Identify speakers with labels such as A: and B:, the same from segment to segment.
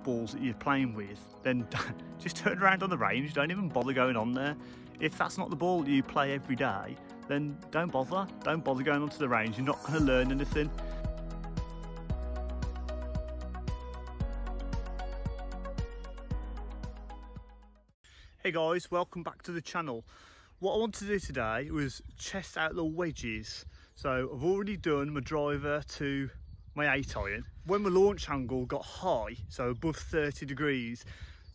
A: balls that you're playing with, then just turn around on the range. Don't even bother going on there. If that's not the ball that you play every day, then don't bother. Don't bother going onto the range. You're not going to learn anything. Hey guys, welcome back to the channel. What I want to do today was test out the wedges. So I've already done my driver to my 8-iron. When my launch angle got high, so above 30 degrees,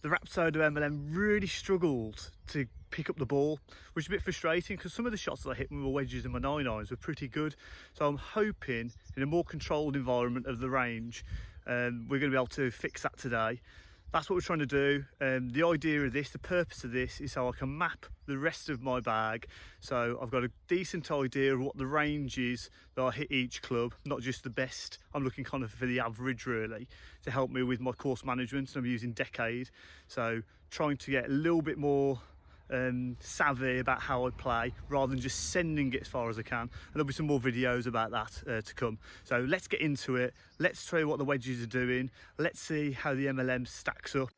A: the Rapsodo MLM really struggled to pick up the ball, which is a bit frustrating because some of the shots that I hit with my wedges and my 9-irons were pretty good. So I'm hoping in a more controlled environment of the range, we're going to be able to fix that today. That's what we're trying to do. The idea of this, the purpose of this, is so I can map the rest of my bag. So I've got a decent idea of what the range is that I hit each club, not just the best. I'm looking kind of for the average really, to help me with my course management. I'm using Decade, so trying to get a little bit more savvy about how I play rather than just sending it as far as I can. And there'll be some more videos about that to come. So let's get into it. Let's try what the wedges are doing. Let's see how the MLM stacks up.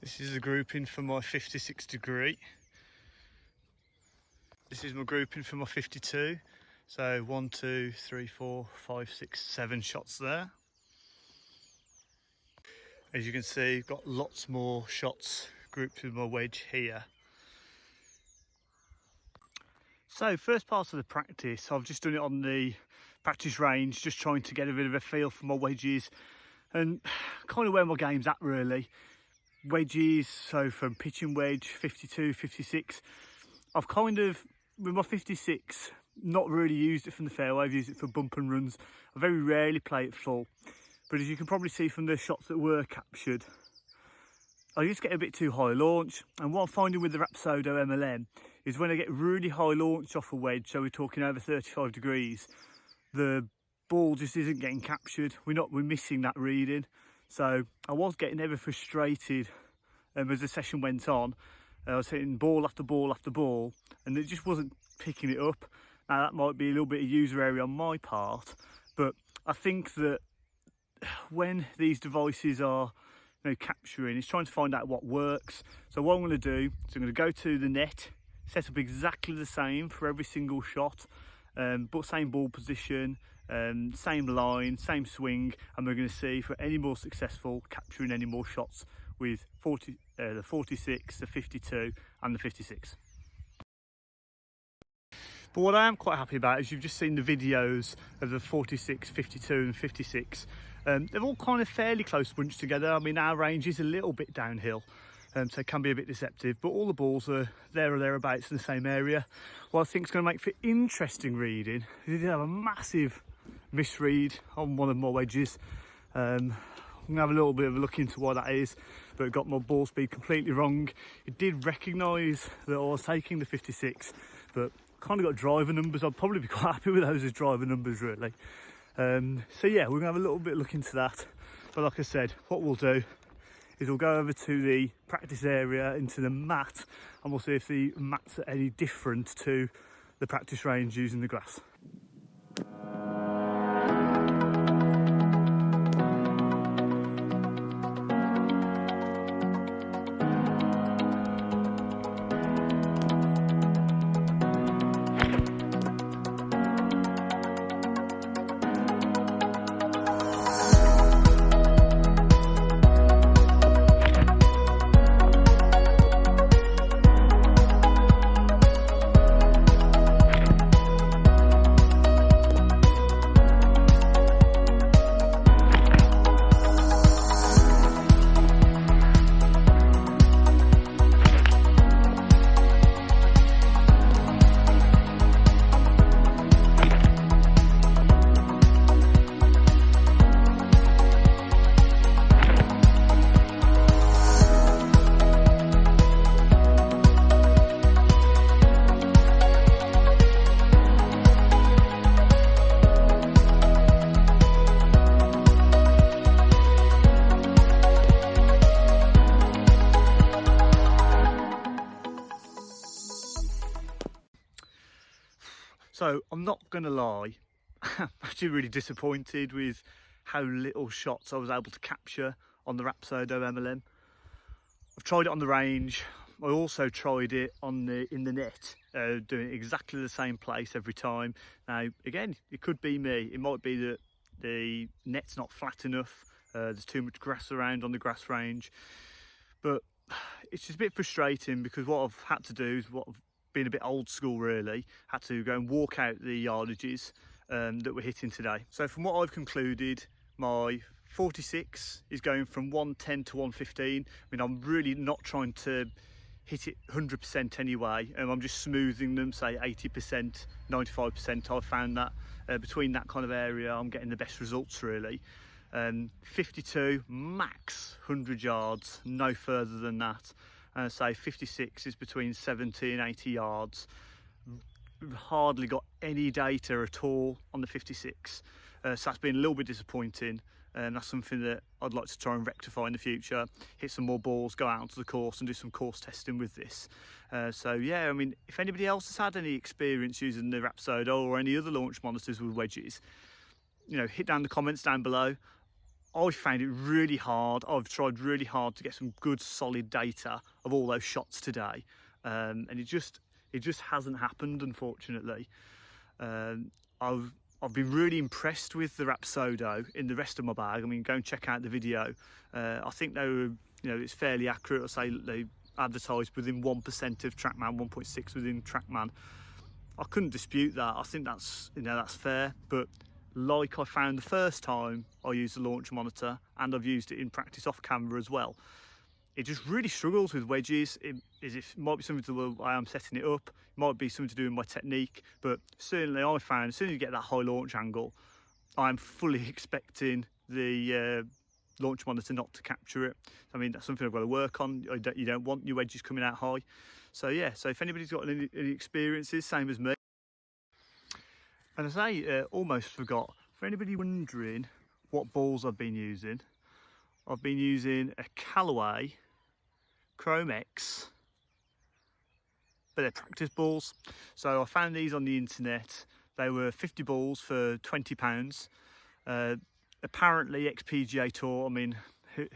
A: This is the grouping for my 56 degree. This is my grouping for my 52. So 1, 2, 3, 4, 5, 6, 7 shots there. As you can see, I've got lots more shots grouped with my wedge here. So first part of the practice, I've just done it on the practice range, just trying to get a bit of a feel for my wedges and kind of where my game's at really. Wedges, so from pitching wedge, 52, 56, I've kind of, with my 56, not really used it from the fairway. I've used it for bump and runs. I very rarely play it full, but as you can probably see from the shots that were captured, I just get a bit too high launch. And what I'm finding with the Rapsodo MLM is when I get really high launch off a wedge, so we're talking over 35 degrees, the ball just isn't getting captured. We're missing that reading. So I was getting ever frustrated as the session went on. I was hitting ball after ball after ball and it just wasn't picking it up. Now that might be a little bit of user error on my part, but I think that when these devices are capturing, it's trying to find out what works. So what I'm going to do is I'm going to go to the net, set up exactly the same for every single shot, but same ball position, same line, same swing, and we're going to see if we're any more successful capturing any more shots with the 46, the 52 and the 56. But what I am quite happy about is you've just seen the videos of the 46, 52 and 56. They're all kind of fairly close bunched together. I mean, our range is a little bit downhill, so it can be a bit deceptive, but all the balls are there or thereabouts in the same area. What I think is going to make for interesting reading is you did have a massive misread on one of my wedges. I'm going to have a little bit of a look into why that is, but it got my ball speed completely wrong. It did recognise that I was taking the 56, but kind of got driver numbers. I'd probably be quite happy with those as driver numbers really. So yeah, we're going to have a little bit of look into that. But like I said, what we'll do is we'll go over to the practice area, into the mat, and we'll see if the mats are any different to the practice range using the grass. So I'm not gonna lie, I'm actually really disappointed with how little shots I was able to capture on the Rapsodo MLM. I've tried it on the range. I also tried it in the net, doing exactly the same place every time. Now again, it could be me. It might be that the net's not flat enough. There's too much grass around on the grass range, but it's just a bit frustrating because what I've had to do is been a bit old school really, had to go and walk out the yardages that we're hitting today. So from what I've concluded, my 46 is going from 110 to 115. I mean, I'm really not trying to hit it 100% anyway. I'm just smoothing them, say 80%, 95%. I've found that between that kind of area, I'm getting the best results really. 52 max 100 yards, no further than that. Say 56 is between 70 and 80 yards. Hardly got any data at all on the 56, so that's been a little bit disappointing, and that's something that I'd like to try and rectify in the future. Hit some more balls, go out onto the course and do some course testing with this. So yeah, I mean, if anybody else has had any experience using the Rapsodo or any other launch monitors with wedges, you know, hit down the comments down below. I found it really hard. I've tried really hard to get some good solid data of all those shots today, and it just hasn't happened, unfortunately. I've been really impressed with the Rapsodo in the rest of my bag. I mean, go and check out the video. I think they were, you know, it's fairly accurate. I say they advertised within 1% of TrackMan, 1.6 within TrackMan. I couldn't dispute that. I think that's, you know, that's fair, but like I found the first time I used the launch monitor, and I've used it in practice off camera as well, it just really struggles with wedges. It might be something to do with the way I'm setting it up, it might be something to do with my technique, but certainly I found as soon as you get that high launch angle, I'm fully expecting the launch monitor not to capture it. I mean, that's something I've got to work on. You don't want your wedges coming out high. So yeah, so if anybody's got any experiences, same as me. And as I almost forgot, for anybody wondering what balls I've been using a Callaway Chrome X, but they're practice balls. So I found these on the internet. They were 50 balls for £20. Apparently XPGA Tour, I mean,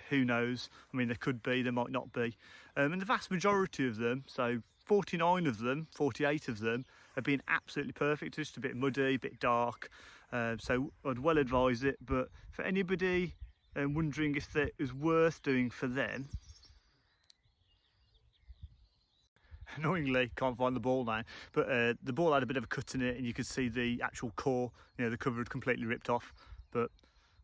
A: who knows? I mean, there could be, there might not be. And the vast majority of them, so 49 of them, 48 of them, have been absolutely perfect. Just a bit muddy, a bit dark, so I'd well advise it. But for anybody wondering if it was worth doing for them, annoyingly can't find the ball now, but the ball had a bit of a cut in it, and you could see the actual core, you know, the cover had completely ripped off. But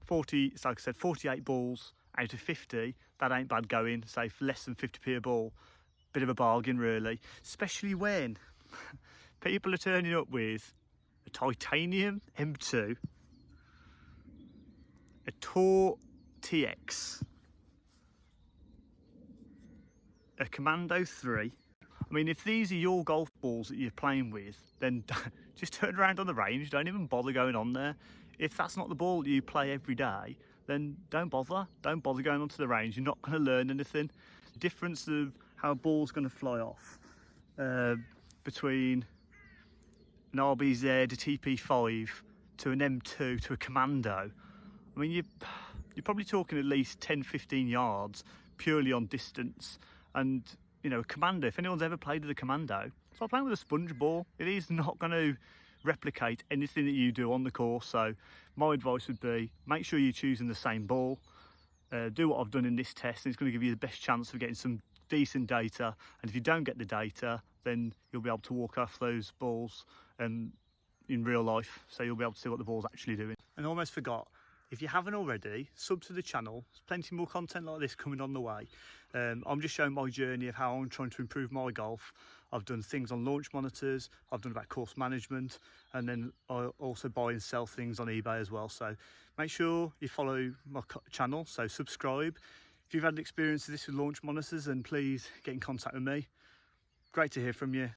A: 40, so like I said, 48 balls out of 50, that ain't bad going. Say for less than 50p a ball, bit of a bargain really, especially when people are turning up with a titanium M2, a Tour TX, a Commando 3. I mean, if these are your golf balls that you're playing with, then just turn around on the range, don't even bother going on there. If that's not the ball that you play every day, then don't bother going onto the range. You're not going to learn anything. The difference of how a ball's going to fly off between an RBZ, a TP5 to an M2 to a Commando, I mean, you're probably talking at least 10-15 yards purely on distance. And you know, a Commando, if anyone's ever played with a Commando, it's like playing with a sponge ball. It is not going to replicate anything that you do on the course. So my advice would be, make sure you're choosing the same ball. Do what I've done in this test, and it's going to give you the best chance of getting some decent data. And if you don't get the data, then you'll be able to walk off those balls in real life, so you'll be able to see what the ball's actually doing. And I almost forgot, if you haven't already, sub to the channel. There's plenty more content like this coming on the way. I'm just showing my journey of how I'm trying to improve my golf. I've done things on launch monitors, I've done about course management, and then I also buy and sell things on eBay as well. So make sure you follow my channel, so subscribe. If you've had an experience of this with launch monitors, then please get in contact with me. Great to hear from you.